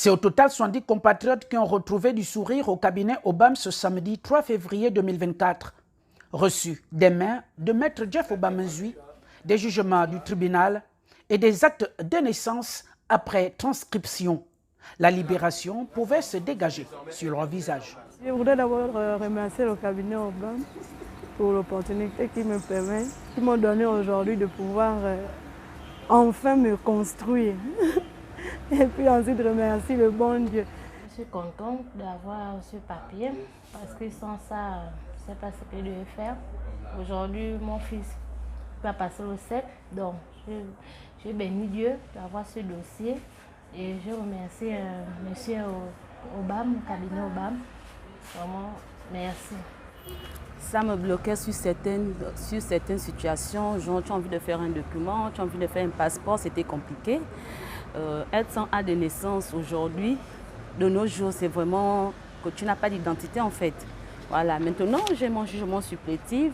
C'est au total 70 compatriotes qui ont retrouvé du sourire au cabinet Obam ce samedi 3 février 2024. Reçus des mains de Maître Jeff Obamazui, des jugements du tribunal et des actes de naissance après transcription. La libération pouvait se dégager sur leur visage. Je voudrais d'abord remercier le cabinet Obam pour l'opportunité qui m'ont donné aujourd'hui de pouvoir enfin me construire. Et puis ensuite remercier le bon Dieu. Je suis contente d'avoir ce papier parce que sans ça, je ne sais pas ce que je devais faire. Aujourd'hui, mon fils va passer au CEP, donc je bénis Dieu d'avoir ce dossier et je remercie M. Obam, le cabinet Obam. Vraiment, merci. Ça me bloquait sur certaines situations. Genre, tu as envie de faire un document, tu as envie de faire un passeport, c'était compliqué. Être sans acte de naissance aujourd'hui, de nos jours, c'est vraiment que tu n'as pas d'identité en fait. Voilà, maintenant j'ai mon jugement supplétif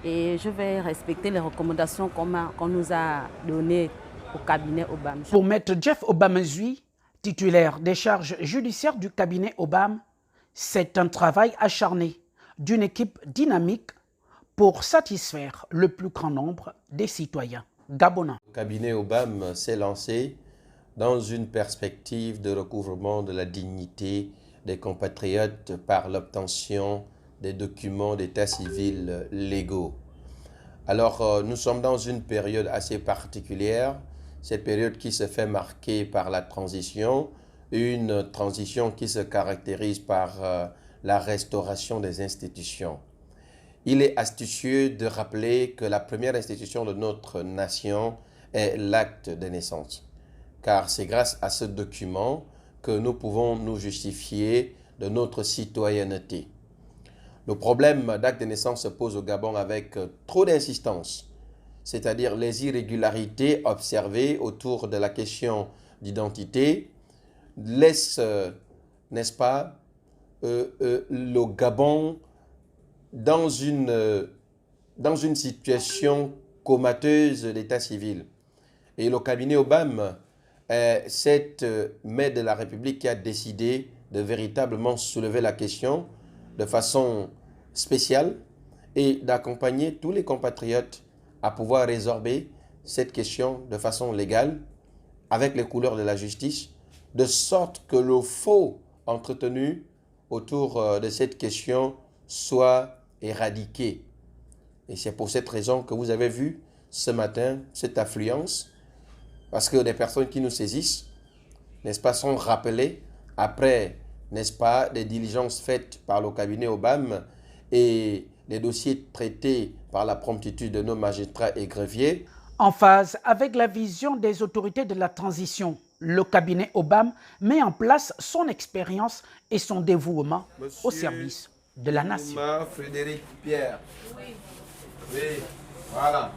et je vais respecter les recommandations qu'on nous a données au cabinet Obam. Pour Maître Jeff Obamazui, titulaire des charges judiciaires du cabinet Obam, c'est un travail acharné d'une équipe dynamique pour satisfaire le plus grand nombre des citoyens gabonais. Le cabinet Obam s'est lancé dans une perspective de recouvrement de la dignité des compatriotes par l'obtention des documents d'état civil légaux. Alors, nous sommes dans une période assez particulière, cette période qui se fait marquer par la transition, une transition qui se caractérise par la restauration des institutions. Il est astucieux de rappeler que la première institution de notre nation est l'acte de naissance. Car c'est grâce à ce document que nous pouvons nous justifier de notre citoyenneté. Le problème d'acte de naissance se pose au Gabon avec trop d'insistance, c'est-à-dire les irrégularités observées autour de la question d'identité laissent, n'est-ce pas, le Gabon dans une situation comateuse d'état civil. Et le cabinet Obam, cette main de la République qui a décidé de véritablement soulever la question de façon spéciale et d'accompagner tous les compatriotes à pouvoir résorber cette question de façon légale avec les couleurs de la justice, de sorte que le faux entretenu autour de cette question soit éradiqué. Et c'est pour cette raison que vous avez vu ce matin cette affluence, parce que les personnes qui nous saisissent, n'est-ce pas, sont rappelées après, n'est-ce pas, des diligences faites par le cabinet Obam et les dossiers traités par la promptitude de nos magistrats et greffiers. En phase avec la vision des autorités de la transition, le cabinet Obam met en place son expérience et son dévouement au service de la nation. Frédéric Pierre. Oui. Oui, voilà.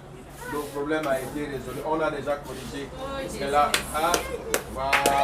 Le problème a été résolu. On a déjà corrigé. C'est là. Voilà.